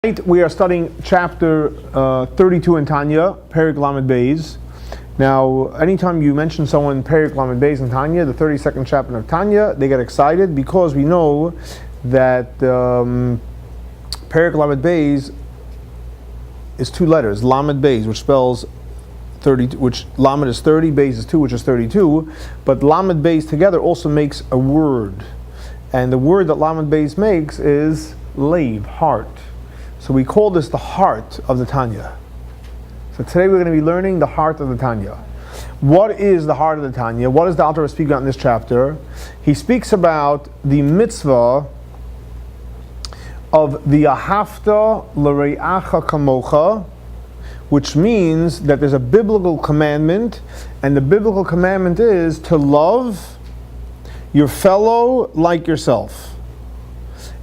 Tonight we are studying chapter 32 in Tanya, Perek Lamed Beis. Now, anytime you mention someone Perek Lamed Beis in Tanya, the 32nd chapter of Tanya, they get excited because we know that Perek Lamed Beis is two letters, Lamed Beis, which spells 30, which Lamed is 30, Beis is 2, which is 32, but Lamed Beis together also makes a word. And the word that Lamed Beis makes is Leiv, heart. So we call this the heart of the Tanya. So today we're going to be learning the heart of the Tanya. What is the heart of the Tanya? What does the Alter Rebbe speak about in this chapter? He speaks about the mitzvah of the ahavta l're'acha kamocha, which means that there's a biblical commandment, and the biblical commandment is to love your fellow like yourself.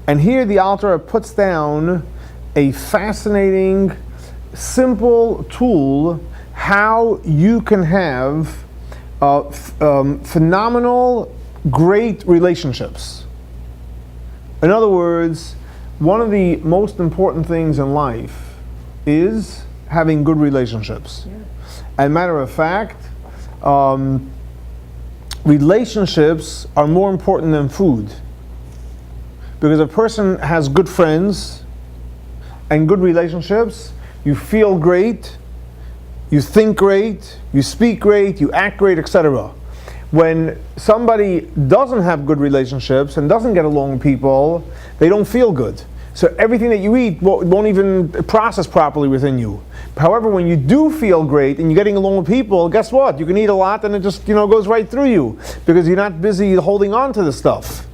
And here the Alter Rebbe puts down a fascinating, simple tool how you can have phenomenal, great relationships. In other words, one of the most important things in life is having good relationships. As a matter of fact, relationships are more important than food. Because if a person has good friends and good relationships, you feel great, you think great, you speak great, you act great, etc. When somebody doesn't have good relationships and doesn't get along with people, they don't feel good. So everything that you eat won't even process properly within you. However, when you do feel great and you're getting along with people, guess what? You can eat a lot and it just goes right through you because you're not busy holding on to the stuff.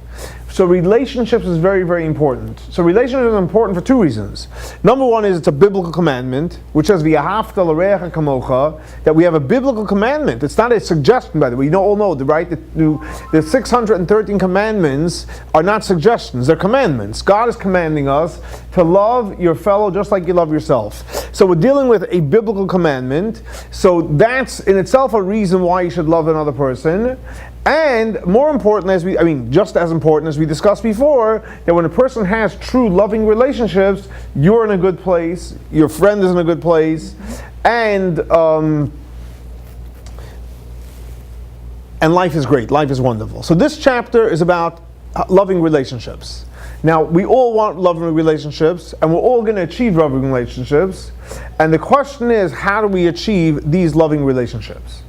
So relationships is very, very important. So relationships are important for two reasons. Number one is it's a biblical commandment, which says v'ahavta l're'acha kamocha, that we have a biblical commandment. It's not a suggestion, by the way. You all know, right? The 613 commandments are not suggestions, they're commandments. God is commanding us to love your fellow just like you love yourself. So we're dealing with a biblical commandment. So that's in itself a reason why you should love another person. And more important, just as important as we discussed before, that when a person has true loving relationships, you're in a good place, your friend is in a good place, and life is great, life is wonderful. So this chapter is about loving relationships. Now, we all want loving relationships, and we're all going to achieve loving relationships, and the question is, how do we achieve these loving relationships?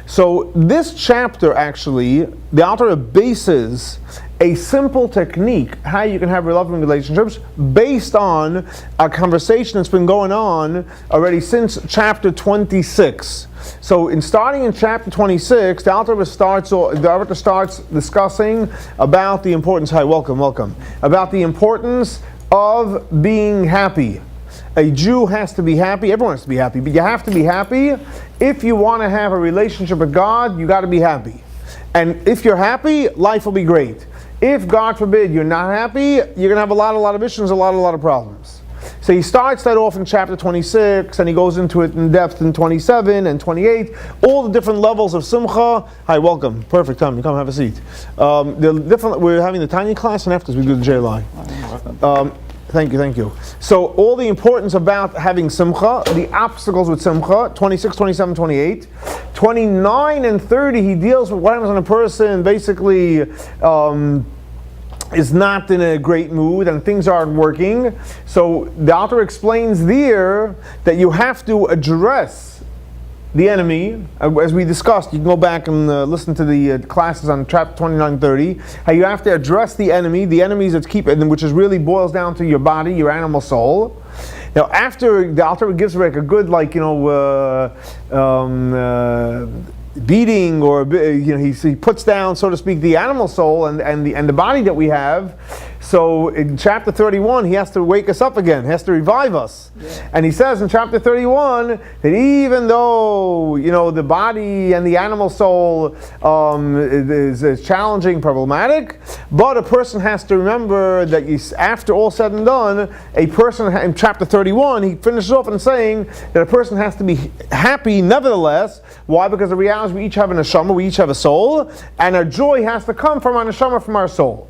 So this chapter actually, the Alter Rebbe bases a simple technique how you can have loving relationships based on a conversation that's been going on already since chapter 26. So in starting in chapter 26, the Alter Rebbe starts discussing about the importance. Hi, welcome. About the importance of being happy. A Jew has to be happy. Everyone has to be happy, but you have to be happy. If you want to have a relationship with God, you got to be happy. And if you're happy, life will be great. If, God forbid, you're not happy, you're going to have a lot of issues, a lot of problems. So he starts that off in chapter 26, and he goes into it in depth in 27 and 28, all the different levels of simcha. Hi, welcome. Perfect time. You come have a seat. We're having the Tanya class, and afterwards we do the JLI. Thank you. So all the importance about having simcha, the obstacles with simcha, 26, 27, 28. 29 and 30, he deals with what happens when a person basically is not in a great mood and things aren't working. So the author explains there that you have to address the enemy, as we discussed. You can go back and listen to the classes on chapter 29, 30. How you have to address the enemies that which is really boils down to your body, your animal soul. Now, after the Alter Rebbe gives a good, beating, or he puts down, so to speak, the animal soul and the body that we have. So in chapter 31, he has to wake us up again. He has to revive us. Yeah. And he says in chapter 31 that even though the body and the animal soul is challenging, problematic, but a person has to remember that after all said and done, a person in chapter 31, he finishes off in saying that a person has to be happy nevertheless. Why? Because the reality is we each have a neshama, we each have a soul, and our joy has to come from our neshama, from our soul.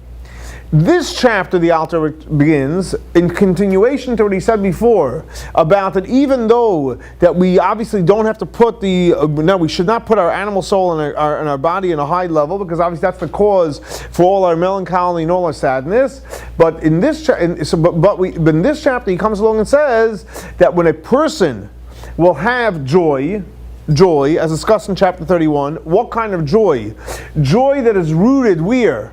this chapter, the Alter begins in continuation to what he said before about that even though that we obviously don't have to put we should not put our animal soul in our body in a high level, because obviously that's the cause for all our melancholy and all our sadness. But in this in this chapter he comes along and says that when a person will have joy, as discussed in chapter 31, what kind of joy? Joy that is rooted where?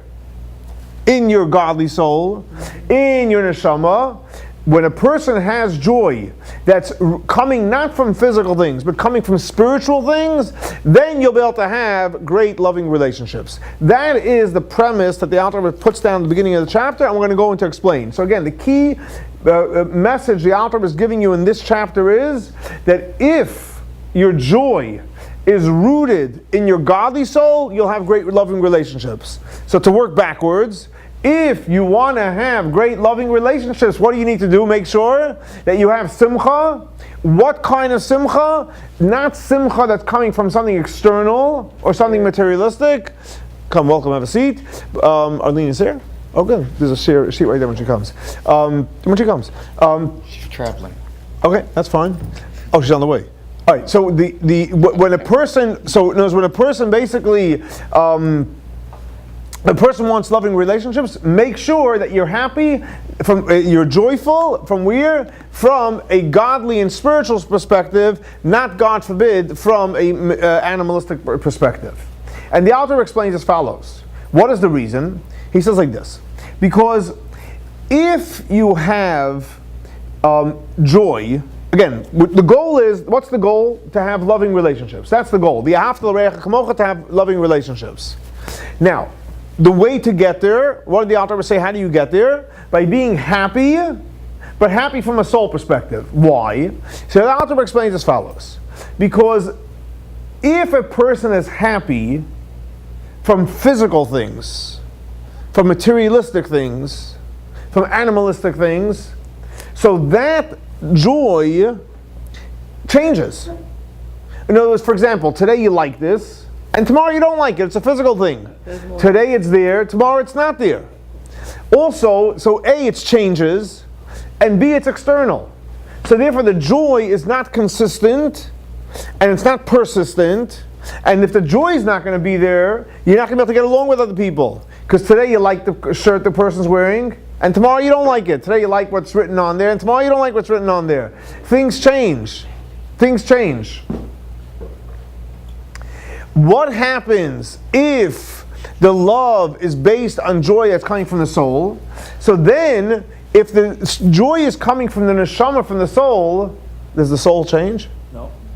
In your godly soul, in your neshama. When a person has joy that's coming not from physical things, but coming from spiritual things, then you'll be able to have great loving relationships. That is the premise that the Alter puts down at the beginning of the chapter, and we're going to go into explain. So again, the key message the Alter is giving you in this chapter is that if your joy is rooted in your godly soul, you'll have great loving relationships. So to work backwards, if you want to have great loving relationships, what do you need to do? Make sure that you have simcha. What kind of simcha? Not simcha that's coming from something external or something materialistic. Come, welcome, have a seat. Arlene is here? Oh, good. There's a seat right there when she comes. She's traveling. Okay, that's fine. Oh, she's on the way. All right. So when a person basically the person wants loving relationships, make sure that you're happy, you're joyful, from where? From a godly and spiritual perspective, not, God forbid, from a animalistic perspective. And the Alter explains as follows. What is the reason? He says like this. Because if you have joy, again, the goal is, what's the goal? To have loving relationships. That's the goal. To have loving relationships. Now, the way to get there, what did the Alter say? How do you get there? By being happy, but happy from a soul perspective. Why? So the Alter explains as follows. Because if a person is happy from physical things, from materialistic things, from animalistic things, so that joy changes. In other words, for example, today you like this, and tomorrow you don't like it. It's a physical thing. Today it's there, tomorrow it's not there. Also, so A, it changes, and B, it's external. So therefore the joy is not consistent, and it's not persistent, and if the joy is not going to be there, you're not going to be able to get along with other people. Because today you like the shirt the person's wearing, and tomorrow you don't like it. Today you like what's written on there, and tomorrow you don't like what's written on there. Things change. Things change. What happens if the love is based on joy that's coming from the soul? So then, if the joy is coming from the neshama, from the soul, does the soul change?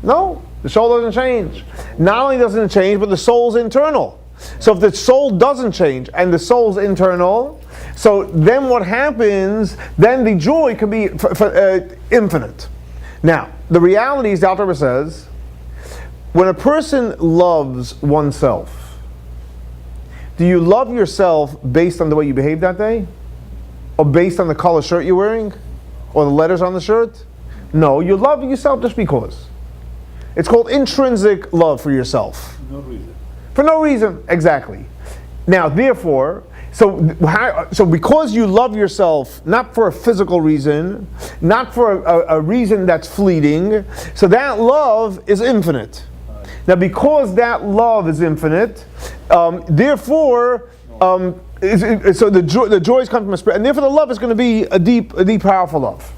No, the soul doesn't change. Not only doesn't it change, but the soul's internal. So if the soul doesn't change and the soul's internal, so then what happens? Then the joy can be infinite. Now, the reality is, the Alter says, when a person loves oneself, do you love yourself based on the way you behave that day? Or based on the color shirt you're wearing? Or the letters on the shirt? No, you love yourself just because. It's called intrinsic love for yourself. No reason. For no reason, exactly. Now, therefore, so because you love yourself, not for a physical reason, not for a reason that's fleeting, so that love is infinite. Now, because that love is infinite, therefore, so the joys come from a spirit, and therefore the love is going to be a deep, powerful love.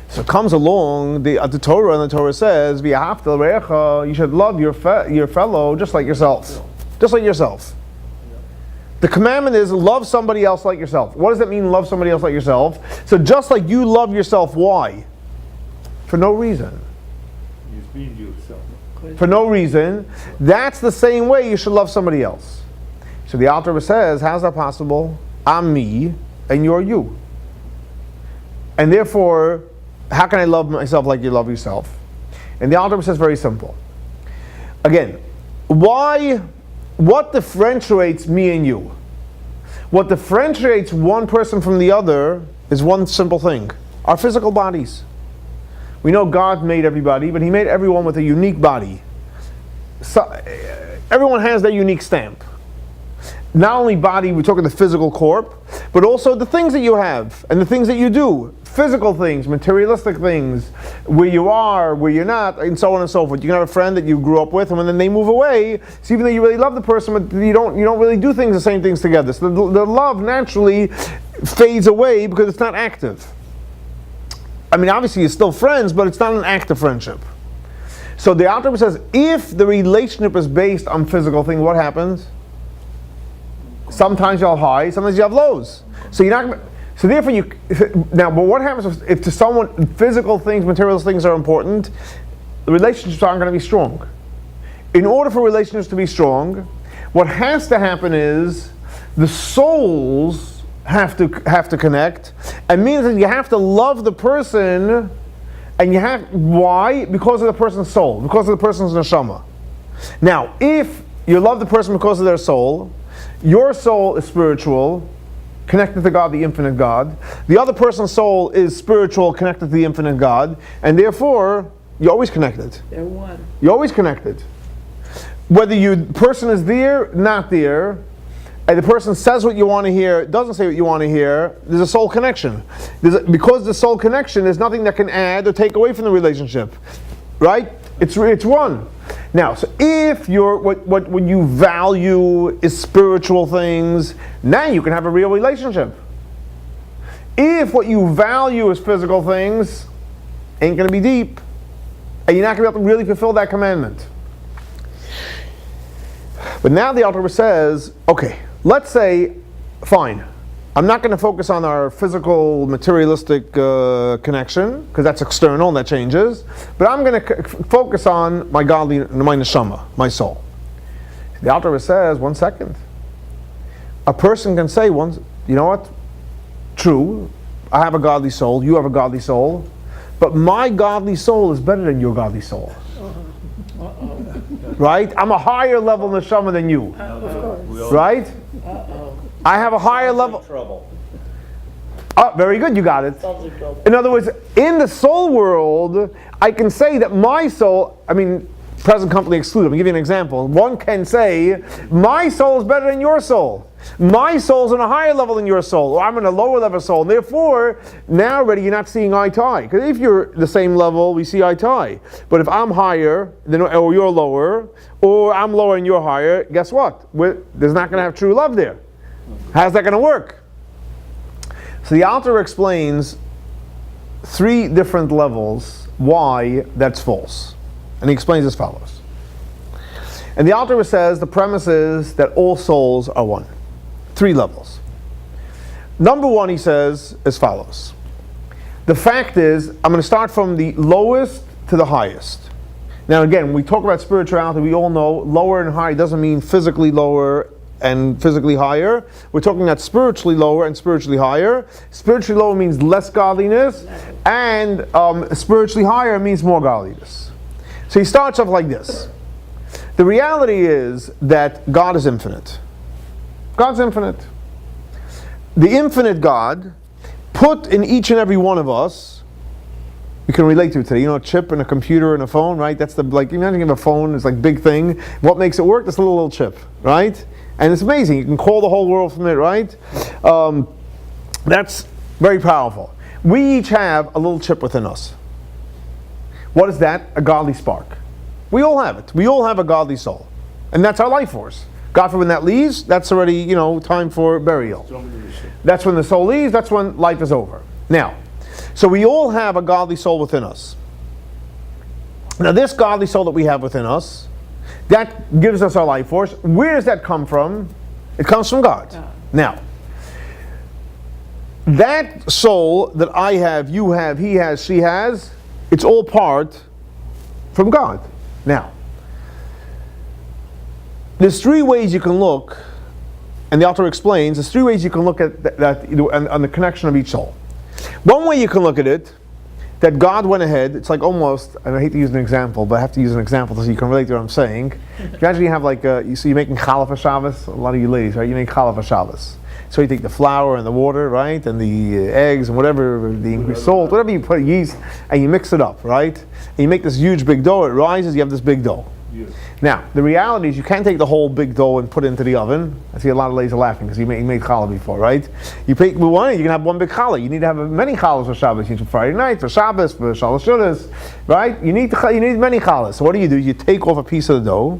So it comes along the Torah, and the Torah says, you should love your fellow just like yourself. Just like yourself. The commandment is love somebody else like yourself. What does that mean, love somebody else like yourself? So just like you love yourself, why? For no reason. For no reason. That's the same way you should love somebody else. So the Alter says, how's that possible? I'm me, and you're you. And therefore, how can I love myself like you love yourself? And the Alter says very simple. Again, what differentiates me and you? What differentiates one person from the other is one simple thing. Our physical bodies. We know God made everybody, but He made everyone with a unique body. So, everyone has their unique stamp. Not only body, we're talking the physical corp, but also the things that you have and the things that you do. Physical things, materialistic things, where you are, where you're not, and so on and so forth. You can have a friend that you grew up with, and then they move away. So even though you really love the person, but you don't really do the same things together. So the love naturally fades away because it's not active. I mean, obviously you're still friends, but it's not an active friendship. So the Alter Rebbe says, if the relationship is based on physical things, what happens? Sometimes you have highs, sometimes you have lows. So you're not. So therefore, but what happens if to someone physical things, material things are important? The relationships aren't going to be strong. In order for relationships to be strong, what has to happen is the souls have to connect, and means that you have to love the person, and why? Because of the person's soul, because of the person's neshama. Now, if you love the person because of their soul, your soul is spiritual, connected to God, the infinite God. The other person's soul is spiritual, connected to the infinite God, and therefore, you're always connected. They're one. You're always connected. Whether the person is there, not there, and the person says what you want to hear, doesn't say what you want to hear, there's a soul connection. Because the soul connection, there's nothing that can add or take away from the relationship. Right? It's one. Now, so if what you value is spiritual things, now you can have a real relationship. If what you value is physical things, ain't going to be deep, and you're not going to be able to really fulfill that commandment. But now the Alter Rebbe says, okay, let's say, fine, I'm not going to focus on our physical, materialistic connection, because that's external and that changes. But I'm going to focus on my godly, my neshama, my soul. The Alter Rebbe says, 1 second. A person can say, you know what? True, I have a godly soul, you have a godly soul, but my godly soul is better than your godly soul. Right? I'm a higher level neshama than you. Right? I have a higher level. Trouble. Oh, very good, you got it. In other words, in the soul world, I can say that my soul, present company excluded, I'm going to give you an example. One can say, my soul is better than your soul. My soul's on a higher level than your soul, or I'm in a lower level soul. And therefore, now already you're not seeing eye to eye. Because if you're the same level, we see eye to eye. But if I'm higher, or you're lower, or I'm lower and you're higher, guess what? There's not going to have true love there. How's that going to work? So the Alter Rebbe explains 3 different levels why that's false. And he explains as follows. And the Alter Rebbe says the premise is that all souls are one. 3 levels. Number 1, he says, as follows. The fact is, I'm going to start from the lowest to the highest. Now again, when we talk about spirituality, we all know lower and higher doesn't mean physically lower and physically higher. We're talking about spiritually lower and spiritually higher. Spiritually lower means less godliness, and spiritually higher means more godliness. So he starts off like this. The reality is that God is infinite. God's infinite. The infinite God put in each and every one of us, we can relate to it today. You know, a chip and a computer and a phone, right? That's imagine you have a phone, it's like big thing. What makes it work? This little chip, right? And it's amazing. You can call the whole world from it, right? That's very powerful. We each have a little chip within us. What is that? A godly spark. We all have it. We all have a godly soul. And that's our life force. God forbid when that leaves, that's already, time for burial. That's when the soul leaves, that's when life is over. Now, so we all have a godly soul within us. Now this godly soul that we have within us, that gives us our life force. Where does that come from? It comes from God. Now, that soul that I have, you have, he has, she has, it's all part from God. Now, there's 3 ways you can look, and the author explains, there's 3 ways you can look at that on the connection of each soul. One way you can look at it, that God went ahead, it's like almost, and I hate to use an example, but I have to use an example so you can relate to what I'm saying. Imagine you have you're making challah for Shabbos, a lot of you ladies, right? You make challah for Shabbos. So you take the flour and the water, right? And the eggs and whatever, the salt, whatever you put, yeast, and you mix it up, right? And you make this huge big dough, it rises, you have this big dough. Now, the reality is you can't take the whole big dough and put it into the oven. I see a lot of ladies are laughing because you made challah before, right? You pick one, you can have one big challah. You need to have many challahs for Shabbos. You need for Friday night, for Shabbos, for Shalosh Shudas, right? You need many challahs. So what do? You take off a piece of the dough.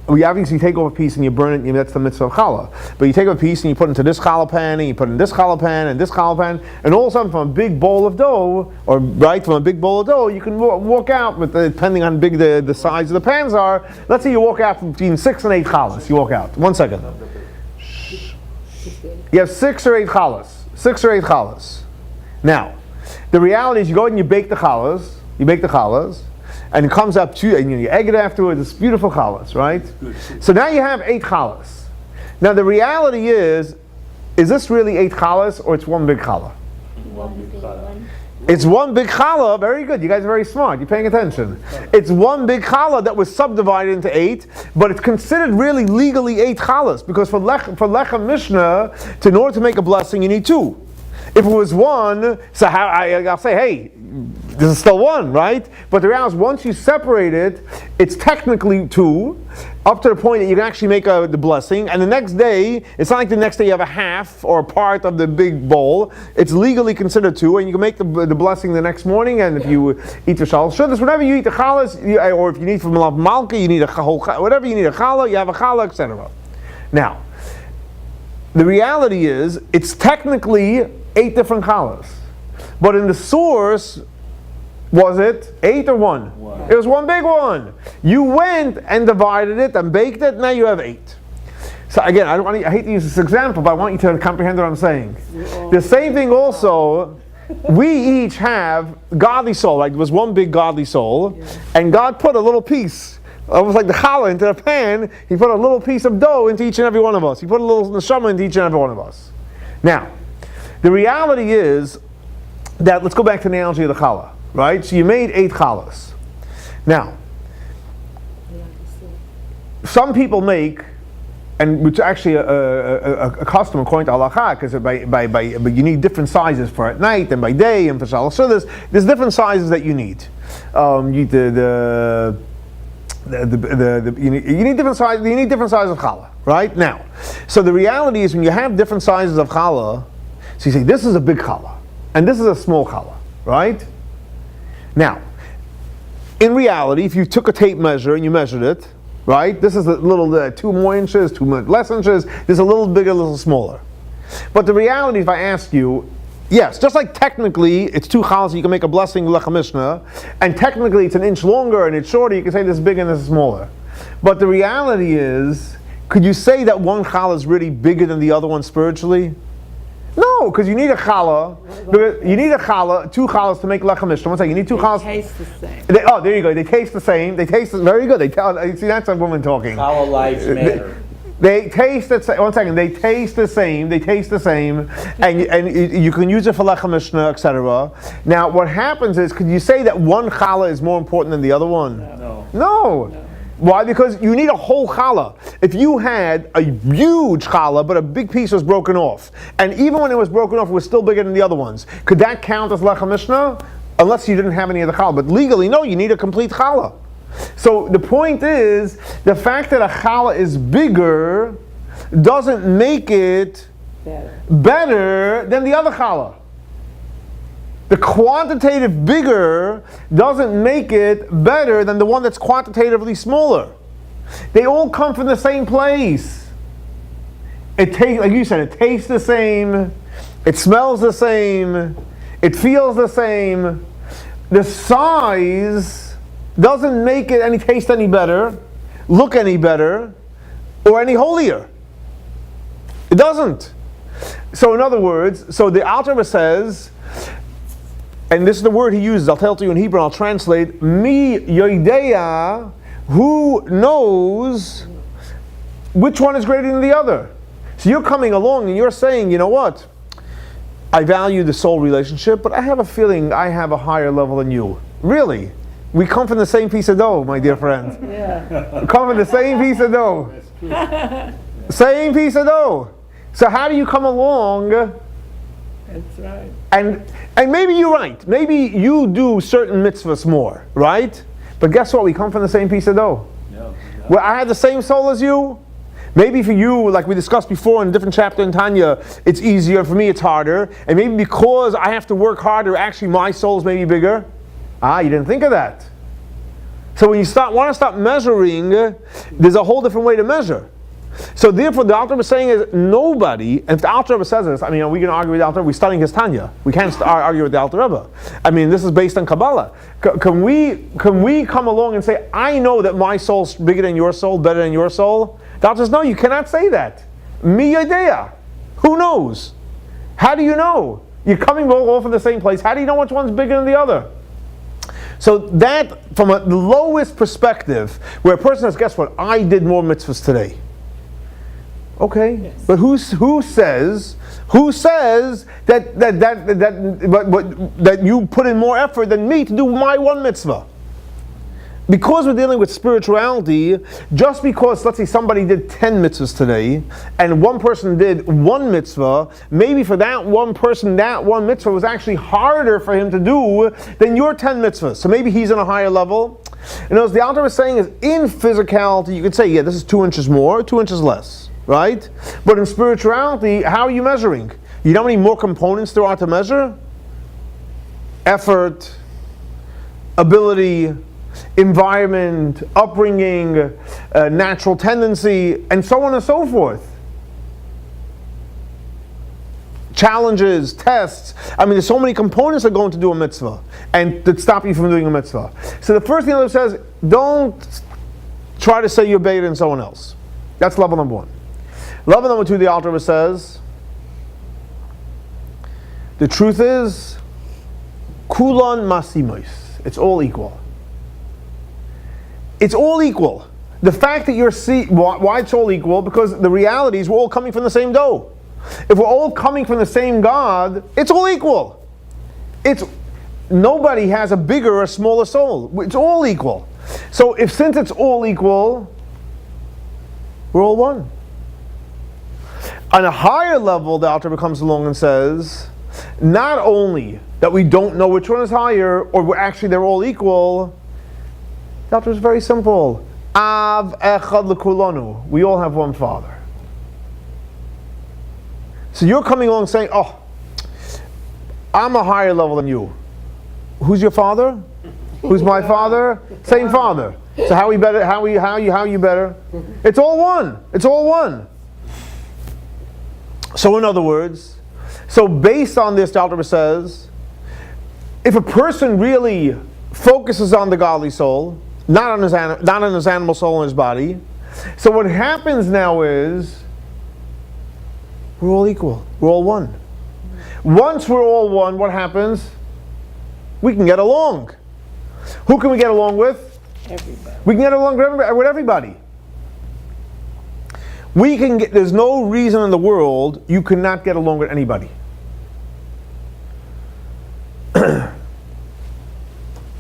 We obviously take off a piece and you burn it, that's the mitzvah of challah. But you take a piece and you put it into this challah pan, and you put it in this challah pan, and this challah pan, and all of a sudden from a big bowl of dough, from a big bowl of dough, you can walk out, with depending on how big the size of the pans are, let's say you walk out between 6 and 8 challahs. You walk out. 1 second. You have 6 or 8 challahs. 6 or 8 challahs. Now, the reality is you go and you bake the challahs. And it comes up to, and you egg it afterwards. It's beautiful challahs, right? So now you have 8 challahs. Now the reality is this really 8 challahs or it's one big challah? One big challah. It's one big challah. Very good. You guys are very smart. You're paying attention. It's one big challah that was subdivided into 8, but it's considered really legally 8 challahs because for lechem mishnah, in order to make a blessing, you need 2. If it was 1, so I'll say, hey, this is still 1, right? But the reality is, once you separate it, it's technically 2, up to the point that you can actually make the blessing. And the next day, it's not like the next day you have a half or a part of the big bowl. It's legally considered 2, and you can make the blessing the next morning. And if you eat the shalosh shudas, whenever you eat the challahs, or if you need from malka, you need a whole, whatever you need a challah, you have a challah, etc. Now, the reality is, it's technically 8 different challahs. But in the source, was it 8 or 1? It was one big one. You went and divided it and baked it, now you have 8. So again, I hate to use this example, but I want you to comprehend what I'm saying. The same thing also, we each have godly soul, like there was one big godly soul, and God put a little piece, almost like the challah into the pan, He put a little piece of dough into each and every one of us. He put a little neshama into each and every one of us. Now, the reality is that, let's go back to the analogy of the challah, right? So you made 8 challahs. Now, some people make, and which is actually a custom according to halakha, because but you need different sizes for at night and by day and for shalosh shudas. There's different sizes that you need. You need you need different sizes. You need different sizes of challah, right? Now, so the reality is when you have different sizes of challah, so you say this is a big challah and this is a small challah, right? Now, in reality, if you took a tape measure and you measured it, right? This is a little 2 more inches, 2 less inches. This is a little bigger, a little smaller. But the reality, if I ask you, yes, just like technically it's 2 challahs, you can make a blessing lechem mishnah, and technically it's an inch longer and it's shorter, you can say this is bigger and this is smaller. But the reality is, could you say that one challah is really bigger than the other one spiritually? No, because you need a challah. You need a challah, 2 challahs to make lechem mishnah. One second, you need 2 challahs. They taste the same. There you go. They taste the same. They taste very good. See, that's a woman talking. Challah lives matter. They taste the same. 1 second. They taste the same. And you can use it for lechem mishnah, etc. Now, what happens is, could you say that one challah is more important than the other one? No. Why? Because you need a whole challah. If you had a huge challah, but a big piece was broken off, and even when it was broken off, it was still bigger than the other ones, could that count as lechem mishnah? Unless you didn't have any of the challah. But legally, no, you need a complete challah. So the point is, the fact that a challah is bigger doesn't make it better than the other challah. The quantitative bigger doesn't make it better than the one that's quantitatively smaller. They all come from the same place. It tastes, like you said, it tastes the same, it smells the same, it feels the same. The size doesn't make it taste any better, look any better, or any holier. It doesn't. So in other words, the Alter Rebbe says, and this is the word he uses, I'll tell it to you in Hebrew, I'll translate, Mi יודע, who knows which one is greater than the other. So you're coming along and you're saying, you know what, I value the soul relationship, but I have a feeling I have a higher level than you. Really? We come from the same piece of dough, my dear friend. We come from the same piece of dough. Same piece of dough. So how do you come along? That's right. And maybe you're right. Maybe you do certain mitzvahs more, right? But guess what? We come from the same piece of dough. No. Well, I have the same soul as you. Maybe for you, like we discussed before in a different chapter in Tanya, it's easier. For me, it's harder. And maybe because I have to work harder, actually my soul is maybe bigger. You didn't think of that. So when you want to stop measuring, there's a whole different way to measure. So therefore, the Alter Rebbe is saying is nobody, and if the Alter Rebbe says this, I mean, are we going to argue with the Alter Rebbe? We're studying his Tanya. We can't argue with the Alter Rebbe. I mean, this is based on Kabbalah. Can we come along and say, I know that my soul's bigger than your soul, better than your soul? The Alter says, no, you cannot say that. Mi יודע. Who knows? How do you know? You're coming all from the same place. How do you know which one's bigger than the other? So that, from the lowest perspective, where a person says, guess what? I did more mitzvahs today. Okay, yes. But who says that you put in more effort than me to do my one mitzvah? Because we're dealing with spirituality, just because, let's say, somebody did 10 mitzvahs today, and one person did one mitzvah, maybe for that one person, that one mitzvah was actually harder for him to do than your 10 mitzvahs. So maybe he's on a higher level. And as the Alter was saying, is in physicality, you could say, yeah, this is 2 inches more, 2 inches less. Right? But in spirituality, how are you measuring? You know how many more components there are to measure? Effort, ability, environment, upbringing, natural tendency, and so on and so forth. Challenges, tests. I mean, there's so many components that go into do a mitzvah and that stop you from doing a mitzvah. So the first thing that says, don't try to say you're better than someone else. That's level number 1. Level number 2, the Alter Rebbe says, the truth is, Kulan Masimos. It's all equal. It's all equal. The fact that you're why it's all equal? Because the reality is we're all coming from the same dough. If we're all coming from the same God, it's all equal. Nobody has a bigger or smaller soul. It's all equal. So since it's all equal, we're all one. On a higher level, the Alter Rebbe comes along and says, not only that we don't know which one is higher, or they're all equal. The Alter is very simple. Av echad לכולנו. We all have one Father. So you're coming along saying, oh, I'm a higher level than you. Who's your father? Who's my father? Same Father. So how you better? It's all one. It's all one. So in other words, based on this, the Alter Rebbe says, if a person really focuses on the godly soul, not on his animal soul in his body, so what happens now is, we're all equal. We're all one. Once we're all one, what happens? We can get along. Who can we get along with? Everybody. We can get along with everybody. There's no reason in the world you cannot get along with anybody.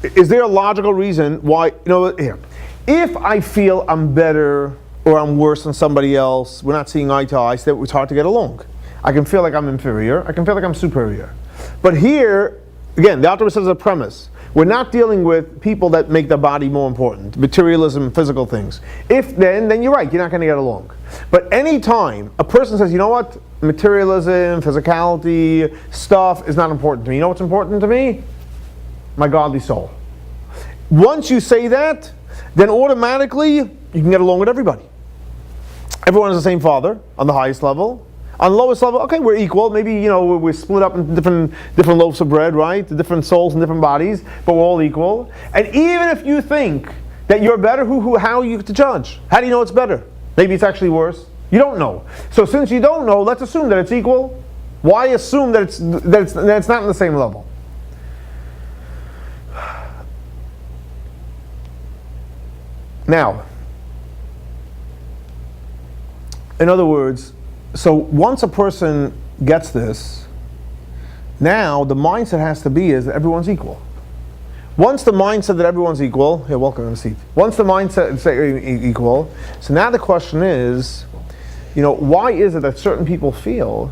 Is there a logical reason why, here, if I feel I'm better or I'm worse than somebody else, we're not seeing eye to eye, so it's hard to get along. I can feel like I'm inferior, I can feel like I'm superior. But here, again, the Alter Rebbe says a premise. We're not dealing with people that make the body more important, materialism, physical things. If then you're right, you're not going to get along. But any time a person says, you know what, materialism, physicality, stuff is not important to me. You know what's important to me? My godly soul. Once you say that, then automatically you can get along with everybody. Everyone has the same Father on the highest level. On the lowest level, okay, we're equal. Maybe, we're split up into different loaves of bread, right? The different souls and different bodies, but we're all equal. And even if you think that you're better, how are you to judge? How do you know it's better? Maybe it's actually worse. You don't know. So since you don't know, let's assume that it's equal. Why assume that it's not on the same level? Now, in other words, so once a person gets this, now the mindset has to be is that everyone's equal. Once the mindset that everyone's equal, here, welcome to the seat. Once the mindset is equal, so now the question is, why is it that certain people feel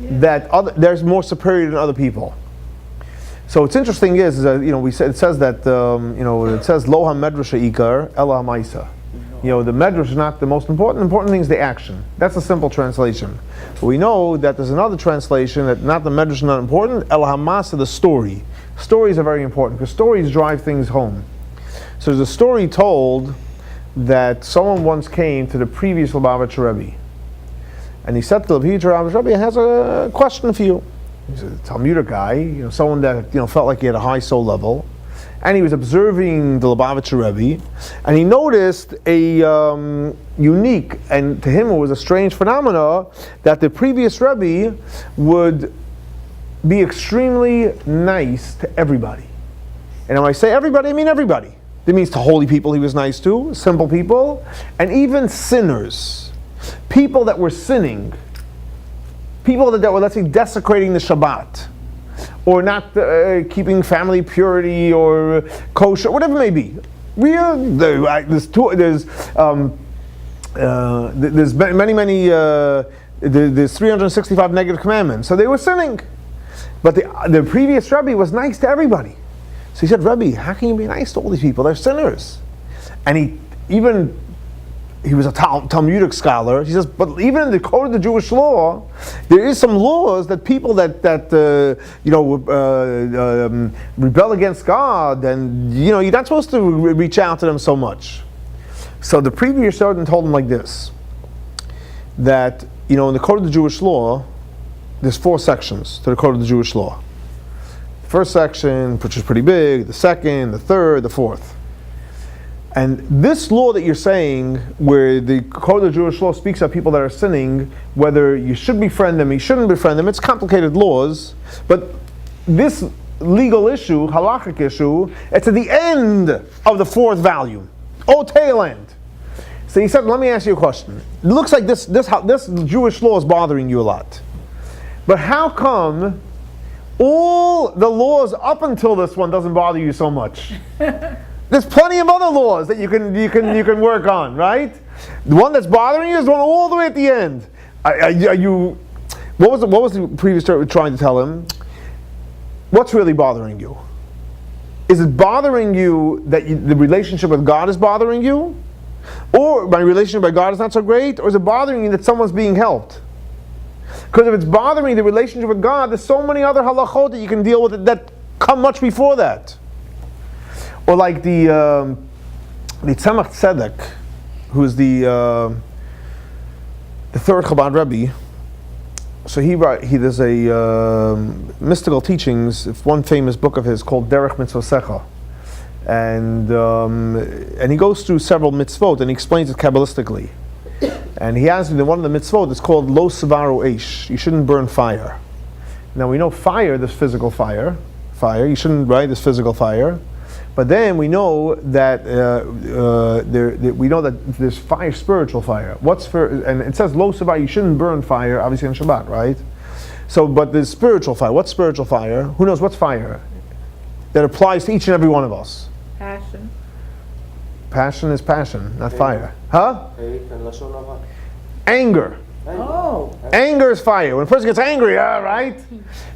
that there's more superior than other people? So what's interesting is that it says that it says Lo HaMedrasha Ikar Ela HaMaisa. The medrash is not the most important. The important thing is the action. That's a simple translation. But we know that there's another translation that not the medrash is not important. El hamasa, the story. Stories are very important because stories drive things home. So there's a story told that someone once came to the previous Lubavitcher Rebbe, and he said to the Lubavitcher Rebbe, "I has a question for you." He's a Talmudic guy, someone that felt like he had a high soul level. And he was observing the Lubavitcher Rebbe, and he noticed a unique, and to him it was a strange phenomena, that the previous Rebbe would be extremely nice to everybody. And when I say everybody, I mean everybody. That means to holy people he was nice to, simple people, and even sinners. People that were sinning. People that were, let's say, desecrating the Shabbat. Or not keeping family purity or kosher, whatever it may be. There's many. There's 365 negative commandments, so they were sinning. But the previous Rabbi was nice to everybody. So he said, "Rabbi, how can you be nice to all these people? They're sinners." And he was a Talmudic scholar. He says, but even in the code of the Jewish law, there is some laws that people that rebel against God, and you're not supposed to reach out to them so much. So the previous servant told him like this: that in the code of the Jewish law, there's 4 sections to the code of the Jewish law. The first section, which is pretty big. The second, the third, the fourth. And this law that you're saying, where the code of the Jewish law speaks of people that are sinning, whether you should befriend them, you shouldn't befriend them, it's complicated laws, but this legal issue, halachic issue, it's at the end of the 4th volume. Tail end. So he said, let me ask you a question. It looks like this Jewish law is bothering you a lot. But how come all the laws up until this one doesn't bother you so much? There's plenty of other laws that you can work on, right? The one that's bothering you is the one all the way at the end. What was the previous trying to tell him? What's really bothering you? Is it bothering you that the relationship with God is bothering you? Or my relationship with God is not so great? Or is it bothering you that someone's being helped? Because if it's bothering the relationship with God, there's so many other halachot that you can deal with that come much before that. Or like the Tzemach Tzedek, who's the 3rd Chabad Rebbe. So there's a mystical teachings, one famous book of his called Derech Mitzvosecha, and he goes through several mitzvot and he explains it kabbalistically. And he has one of the mitzvot. It's called Lo Sevaru Eish. You shouldn't burn fire. Now we know fire. There's physical fire. You shouldn't, right? There's physical fire. But then we know that there's fire, spiritual fire. And it says Lo Sevaru. You shouldn't burn fire, obviously on Shabbat, right? So, but there's spiritual fire. What's spiritual fire? Who knows what's fire? That applies to each and every one of us. Passion. Passion is passion, not fire. Huh? Anger. Oh. Anger is fire. When a person gets angry, right?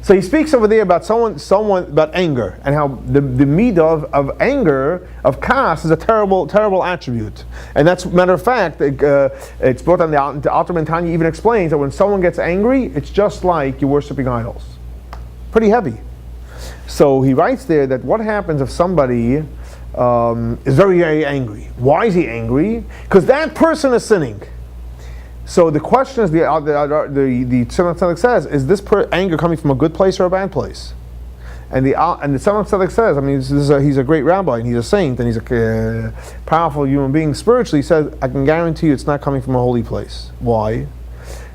So he speaks over there about someone about anger and how the midah of anger, of kas, is a terrible attribute. And that's, matter of fact, it's brought on the Alter Tanya even explains that when someone gets angry, it's just like you're worshiping idols. Pretty heavy. So he writes there that what happens if somebody is very, very angry. Why is he angry? Because that person is sinning. So the question is, the Tzemach Tzedek says, is this anger coming from a good place or a bad place? And the Tzemach Tzedek says, I mean, he's a great rabbi and he's a saint and he's a powerful human being spiritually. He says, I can guarantee you it's not coming from a holy place. Why?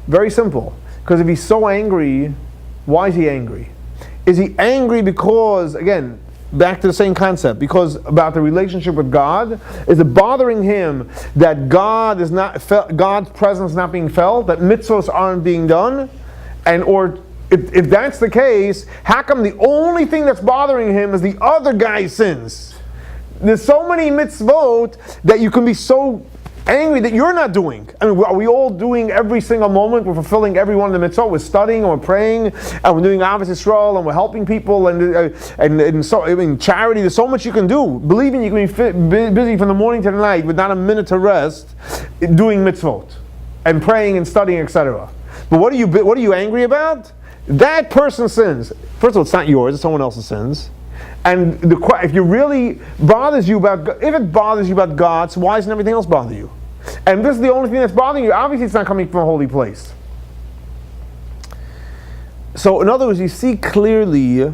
Very simple. Because if he's so angry, why is he angry? Is he angry because, again, back to the same concept, because about the relationship with God? Is it bothering him that God's presence is not being felt, that mitzvahs aren't being done? And or if that's the case, how come the only thing that's bothering him is the other guy's sins? There's so many mitzvot that you can be so angry that you're not doing. I mean, are we all doing every single moment? We're fulfilling every one of the mitzvot. We're studying and we're praying and we're doing Avos Yisrael and we're helping people and so, I mean, charity. There's so much you can do. Believe me, you can be busy from the morning to the night with not a minute to rest doing mitzvot and praying and studying, etc. But what are you angry about? That person sins. First of all, it's not yours; it's someone else's sins. And if it really bothers you about God, so why doesn't everything else bother you? And if this is the only thing that's bothering you, obviously it's not coming from a holy place. So in other words, you see clearly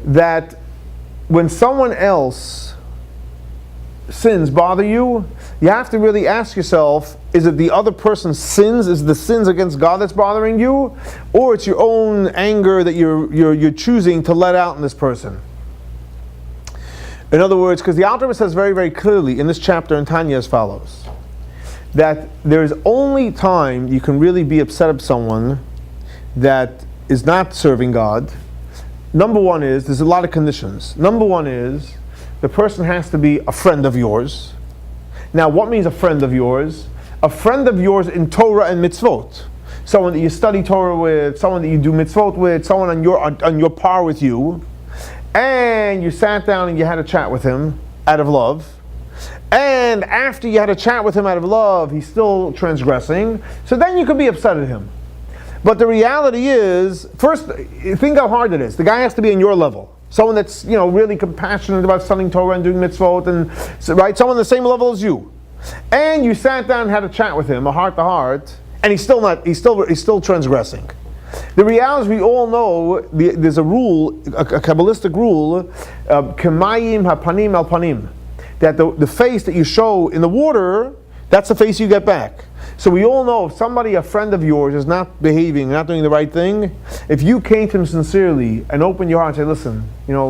that when someone else sins bother you, you have to really ask yourself, is it the other person's sins, is the sins against God that's bothering you, or it's your own anger that you're choosing to let out in this person? In other words, because the Alter Rebbe says very, very clearly in this chapter in Tanya as follows, that there is only time you can really be upset at someone that is not serving God. Number one is, there's a lot of conditions. Number one is, the person has to be a friend of yours. Now, what means a friend of yours? A friend of yours in Torah and mitzvot. Someone that you study Torah with, someone that you do mitzvot with, someone on your par with you. And you sat down and you had a chat with him out of love. And after you had a chat with him out of love, he's still transgressing. So then you could be upset at him. But the reality is, first, think how hard it is. The guy has to be on your level. Someone that's, really compassionate about studying Torah and doing mitzvot, and right, someone on the same level as you. And you sat down and had a chat with him, a heart to heart, and he's still transgressing. The reality is, we all know there's a rule, a Kabbalistic rule, kemayim hapanim al panim, that the face that you show in the water, that's the face you get back. So we all know if somebody, a friend of yours, is not behaving, not doing the right thing, if you came to him sincerely and opened your heart and say, listen,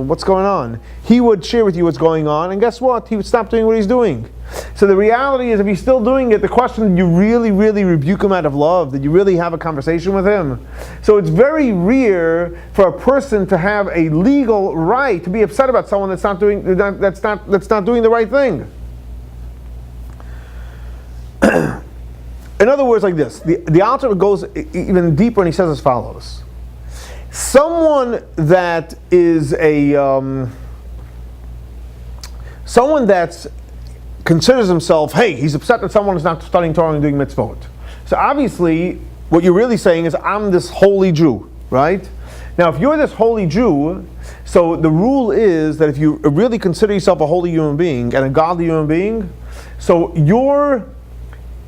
what's going on? He would share with you what's going on, and guess what? He would stop doing what he's doing. So the reality is, if he's still doing it, the question, did you really, really rebuke him out of love? Did you really have a conversation with him? So it's very rare for a person to have a legal right to be upset about someone that's not doing the right thing. In other words, like this, the Alter goes even deeper and he says as follows. Someone that is someone that considers himself, hey, he's upset that someone is not studying Torah and doing mitzvot. So obviously, what you're really saying is, I'm this holy Jew, right? Now, if you're this holy Jew, so the rule is that if you really consider yourself a holy human being and a godly human being, so your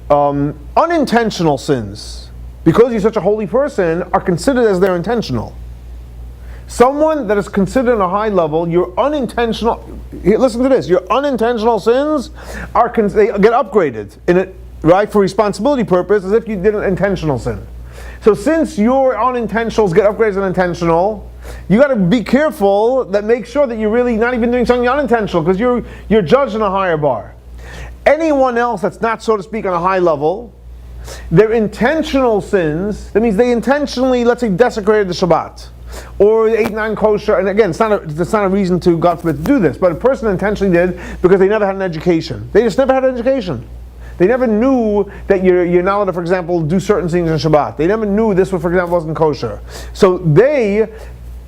unintentional sins, because you're such a holy person, are considered as they're intentional. Someone that is considered on a high level, your unintentional, listen to this, your unintentional sins they get upgraded in it, right, for responsibility purpose, as if you did an intentional sin. So since your unintentionals get upgraded as an intentional, you got to be careful that make sure that you're really not even doing something unintentional, because you're judged on a higher bar. Anyone else that's not, so to speak, on a high level, their intentional sins, that means they intentionally, let's say, desecrated the Shabbat, or ate non-kosher, and again, it's not a reason to, God forbid, to do this, but a person intentionally did because they never had an education. They just never had an education. They never knew that you're not allowed to, for example, do certain things in Shabbat. They never knew this, for example, wasn't kosher. So they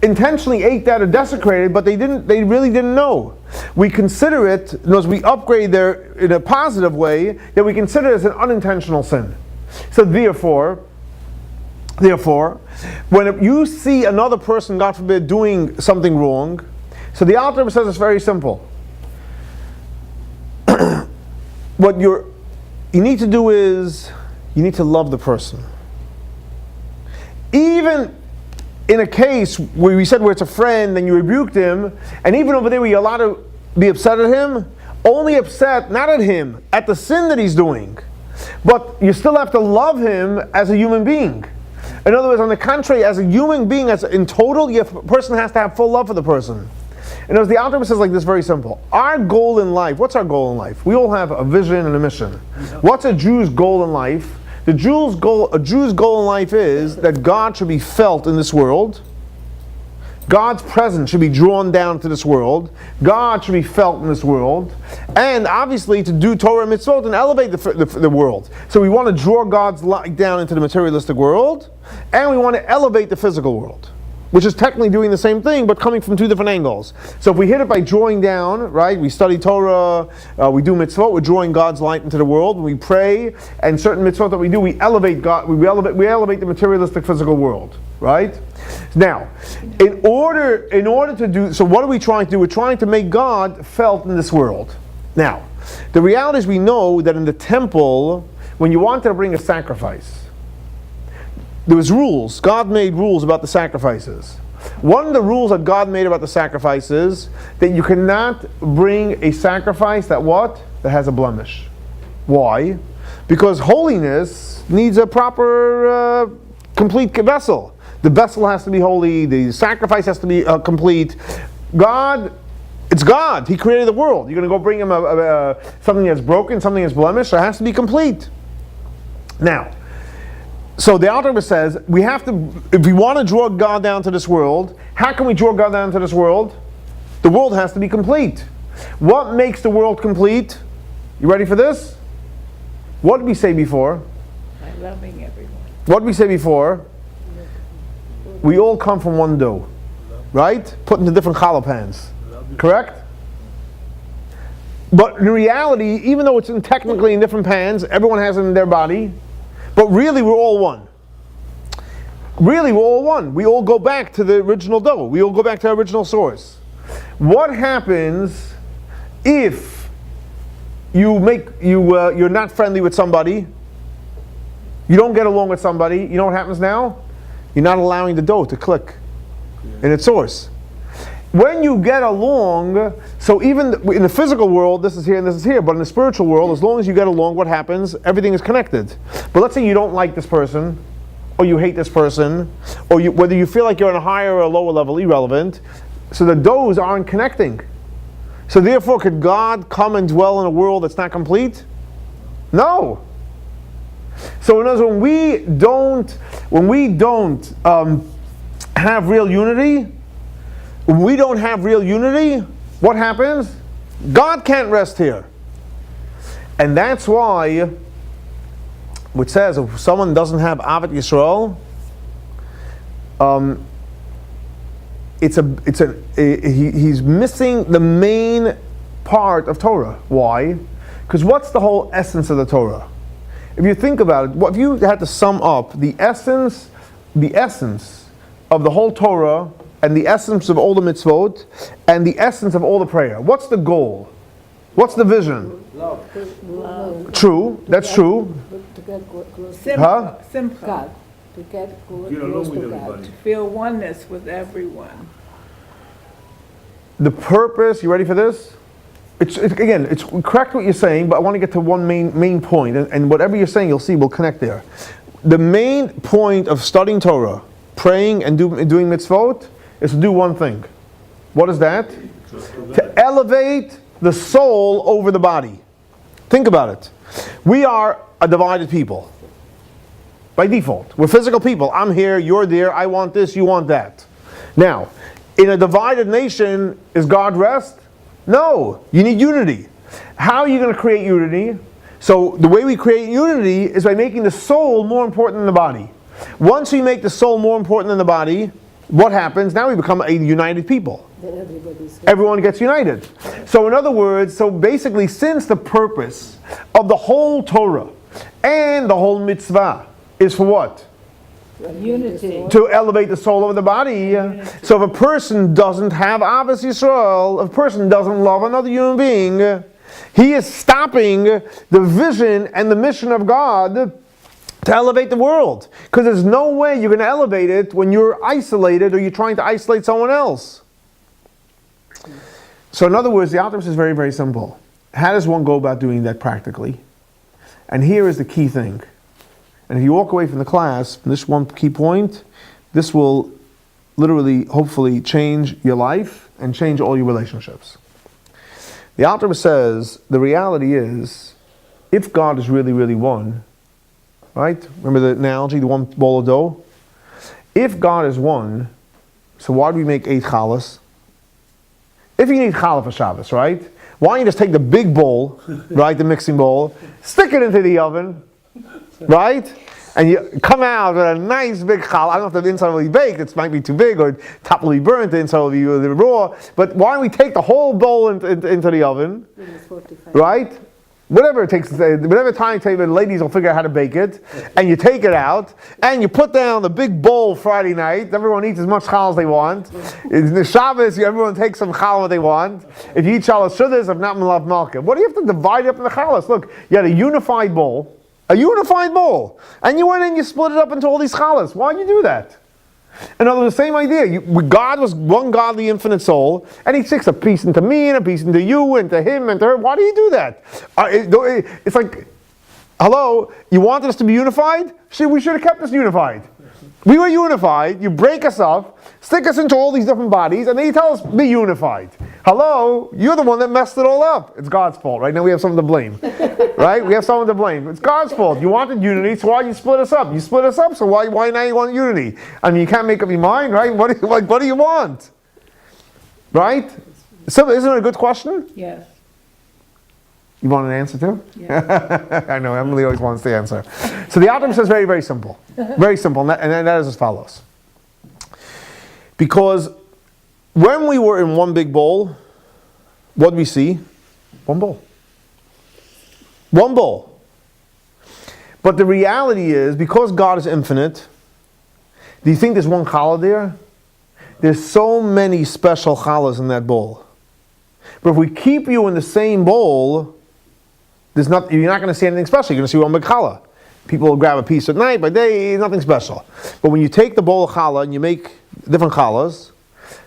intentionally ate that or desecrated, but they really didn't know. We consider it, as we upgrade there in a positive way, that we consider it as an unintentional sin. So therefore, when you see another person, God forbid, doing something wrong, so the Alter Rebbe says it's very simple. What you need to do is, you need to love the person. Even in a case where we said where it's a friend and you rebuked him, and even over there where you're allowed to be upset at him, only upset, not at him, at the sin that he's doing. But you still have to love him as a human being. In other words, on the contrary, as a human being, in total, the person has to have full love for the person. And as the Alter Rebbe says, like this, very simple. Our goal in life, what's our goal in life? We all have a vision and a mission. What's a Jew's goal in life? A Jew's goal in life is that God should be felt in this world. God's presence should be drawn down to this world. God should be felt in this world. And obviously to do Torah and mitzvot and elevate the world. So we want to draw God's light down into the materialistic world, and we want to elevate the physical world, which is technically doing the same thing, but coming from two different angles. So if we hit it by drawing down, right, we study Torah, we do mitzvot, we're drawing God's light into the world. When we pray, and certain mitzvot that we do, we elevate God, we elevate the materialistic physical world, right? Now, in order to do, so what are we trying to do? We're trying to make God felt in this world. Now, the reality is we know that in the temple, when you wanted to bring a sacrifice, there was rules. God made rules about the sacrifices. One of the rules that God made about the sacrifices, that you cannot bring a sacrifice that has a blemish. Why? Because holiness needs a proper, complete vessel. The vessel has to be holy. The sacrifice has to be complete. God, it's God. He created the world. You're going to go bring him something that's broken, something that's blemished. So it has to be complete. Now, so the Alter Rebbe says, we have to, if we want to draw God down to this world, how can we draw God down to this world? The world has to be complete. What makes the world complete? You ready for this? What did we say before? By loving everyone. What did we say before? We all come from one dough, right? Put into different challah pans. Correct? But in reality, even though it's technically in different pans, everyone has it in their body, but really we're all one. Really we're all one. We all go back to the original dough. We all go back to our original source. What happens if you're not friendly with somebody, you don't get along with somebody, you know what happens now? You're not allowing the dough to click in its source. When you get along, so even in the physical world, this is here and this is here, but in the spiritual world, as long as you get along, what happens? Everything is connected. But let's say you don't like this person, or you hate this person, or whether you feel like you're on a higher or a lower level, irrelevant. So the doughs aren't connecting. So therefore, could God come and dwell in a world that's not complete? No. So in other words, when we don't have real unity, what happens? God can't rest here. And that's why, which says if someone doesn't have Avat Yisrael, he's missing the main part of Torah. Why? Because what's the whole essence of the Torah? If you think about it, if you had to sum up the essence of the whole Torah, and the essence of all the mitzvot, and the essence of all the prayer, what's the goal? What's the vision? Love. True, that's true. To get close to Simcha. God. Simcha. To get close Get along with to God. everybody. To feel oneness with everyone. The purpose, you ready for this? It's correct what you're saying, but I want to get to one main point, and whatever you're saying, you'll see, we'll connect there. The main point of studying Torah, praying and doing mitzvot, is to do one thing. What is that? To elevate the soul over the body. Think about it. We are a divided people. By default. We're physical people. I'm here, you're there, I want this, you want that. Now, in a divided nation, is God rest? No. You need unity. How are you going to create unity? So the way we create unity is by making the soul more important than the body. Once we make the soul more important than the body, what happens? Now we become a united people. Then Everyone gets united. So in other words, so basically since the purpose of the whole Torah and the whole mitzvah is for what? Unity. To elevate the soul over the body. So if a person doesn't have Avos Yisrael, if a person doesn't love another human being, he is stopping the vision and the mission of God to elevate the world. Because there's no way you're going to elevate it when you're isolated or you're trying to isolate someone else. So in other words, the Alter Rebbe is very, very simple. How does one go about doing that practically? And here is the key thing. And if you walk away from the class, from this one key point, this will literally, hopefully, change your life and change all your relationships. The Alter Rebbe says, the reality is, if God is really, really one, right? Remember the analogy, the one ball of dough? If God is one, So why do we make 8 challahs? If you need challah for Shabbos, right? Why don't you just take the big bowl, right, the mixing bowl, stick it into the oven, right? And you come out with a nice big challah. I don't know if the inside will be baked, it might be too big, or top will be burnt, the inside will be raw. But why don't we take the whole bowl into the oven, right? Whatever it takes, whatever time it takes, the ladies will figure out how to bake it, and you take it out, and you put down the big bowl Friday night. Everyone eats as much challah as they want. In the Shabbos, everyone takes some challah they want. If you eat challah shudas, if not malav malka. What do you have to divide up in the challahs? Look, you had a unified bowl, and you went and you split it up into all these challahs. Why did you do that? In other words, the same idea. God was one godly infinite soul, and he sticks a piece into me, and a piece into you, and to him, and to her. Why do you do that? It's like, hello, you wanted us to be unified? We should have kept us unified. We were unified, you break us up, stick us into all these different bodies, and then you tell us, be unified. Hello, you're the one that messed it all up. It's God's fault. Right now we have someone to blame. Right? We have someone to blame. It's God's fault. You wanted unity, so why you split us up? You split us up, so why now you want unity? I mean, you can't make up your mind, right? What do you want? Right? So, isn't it a good question? Yes. You want an answer too? Yeah. I know, Emily always wants the answer. So the Adam says very, very simple. Very simple, and that is as follows. Because when we were in one big bowl, what did we see? One bowl. One bowl. But the reality is, because God is infinite, do you think there's one challah there? There's so many special challahs in that bowl. But if we keep you in the same bowl, you're not going to see anything special. You're going to see one big challah. People will grab a piece at night, by day, nothing special. But when you take the bowl of challah and you make different challahs,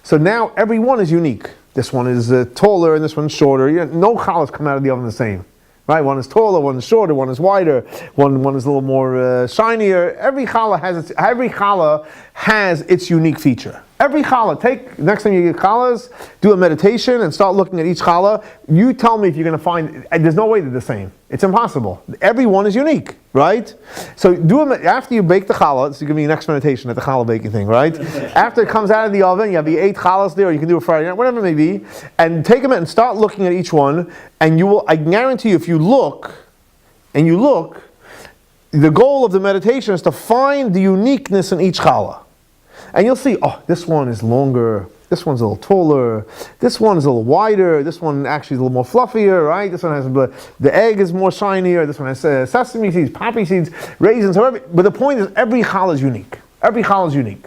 so now every one is unique. This one is taller and this one's shorter. No challahs come out of the oven the same. Right? One is taller, one is shorter, one is wider, one is a little more shinier. Every challah has its unique feature. Every challah, next time you get challahs, do a meditation and start looking at each challah. You tell me if you're going to find, there's no way they're the same. It's impossible. Every one is unique, right? So after you bake the challah, this is going to be your next meditation at the challah baking thing, right? After it comes out of the oven, you have the 8 challahs there, or you can do it Friday night, whatever it may be, and take them and start looking at each one, and I guarantee you, if you look, the goal of the meditation is to find the uniqueness in each challah. And you'll see, this one is longer, this one's a little taller, this one is a little wider, this one actually is a little more fluffier, right? This one has, the egg is more shinier, this one has sesame seeds, poppy seeds, raisins, but the point is every challah is unique. Every challah is unique.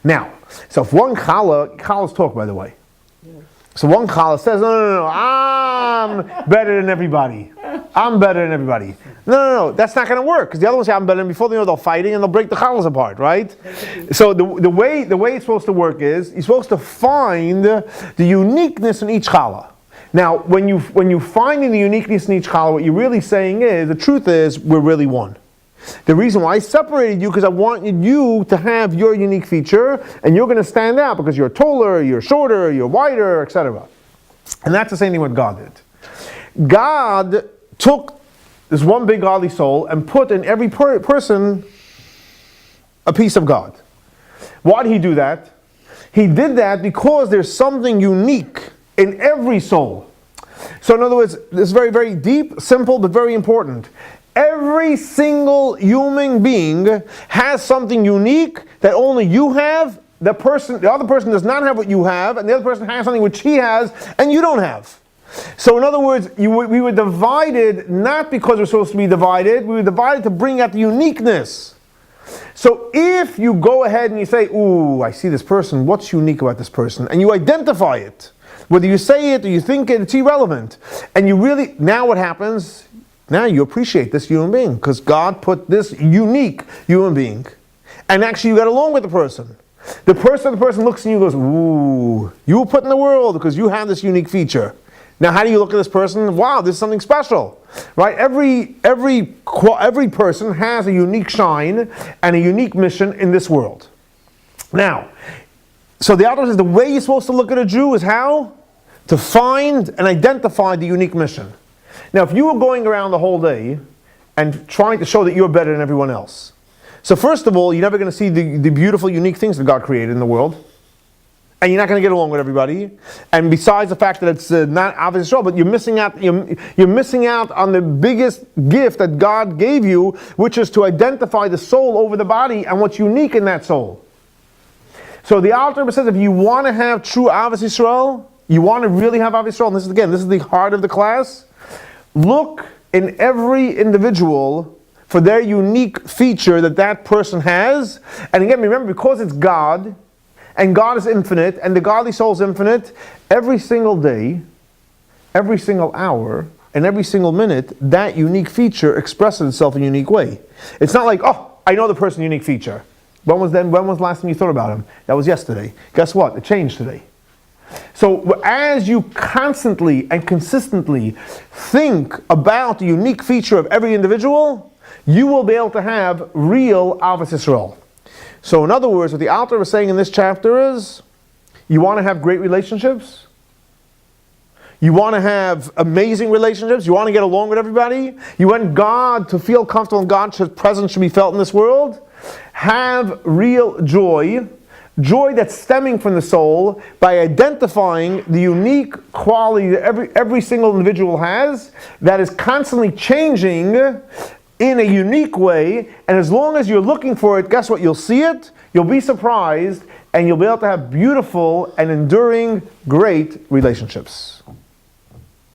Now, so if one challahs talk, by the way. So one challah says, no, I'm better than everybody. I'm better than everybody. No, that's not going to work, because the other ones say I'm better than before they know they're fighting and they'll break the challahs apart, right? So the way it's supposed to work is you're supposed to find the uniqueness in each challah. Now, when you find the uniqueness in each challah, what you're really saying is, the truth is, we're really one. The reason why I separated you, because I wanted you to have your unique feature, and you're going to stand out because you're taller, you're shorter, you're wider, etc. And that's the same thing what God did. God took this one big godly soul and put in every person a piece of God. Why did he do that? He did that because there's something unique in every soul. So in other words, this is very, very deep, simple, but very important. Every single human being has something unique that only you have. The other person does not have what you have, and the other person has something which he has and you don't have. So in other words, we were divided not because we're supposed to be divided. We were divided to bring out the uniqueness. So if you go ahead and you say, ooh, I see this person, what's unique about this person? And you identify it. Whether you say it or you think it, it's irrelevant. And you really, now what happens? Now you appreciate this human being because God put this unique human being. And actually you got along with the person. The person looks at you and goes, ooh, you were put in the world because you have this unique feature. Now how do you look at this person? Wow, this is something special. Right? Every person has a unique shine and a unique mission in this world. Now, so the author says the way you're supposed to look at a Jew is how? To find and identify the unique mission. Now, if you were going around the whole day and trying to show that you're better than everyone else, so first of all, you're never going to see the beautiful, unique things that God created in the world. and you're not going to get along with everybody. And besides the fact that it's not obvious at all, but you're missing out. You're missing out on the biggest gift that God gave you, which is to identify the soul over the body and what's unique in that soul. So the Alter Rebbe says, if you want to have true Avos Yisrael, you want to really have Avos Yisrael, and this is the heart of the class. Look in every individual for their unique feature that person has. And again, remember, because it's God, and God is infinite, and the godly soul is infinite, every single day, every single hour, and every single minute, that unique feature expresses itself in a unique way. It's not like, oh, I know the person's unique feature. When was the last time you thought about him? That was yesterday. Guess what? It changed today. So as you constantly and consistently think about the unique feature of every individual, you will be able to have real Avos Yisrael. So in other words, what the Alter was saying in this chapter is, you want to have great relationships? You want to have amazing relationships? You want to get along with everybody? You want God to feel comfortable and God's presence should be felt in this world? Have real joy. Joy that's stemming from the soul by identifying the unique quality that every single individual has that is constantly changing in a unique way, and as long as you're looking for it, guess what? You'll see it, you'll be surprised, and you'll be able to have beautiful and enduring, great relationships.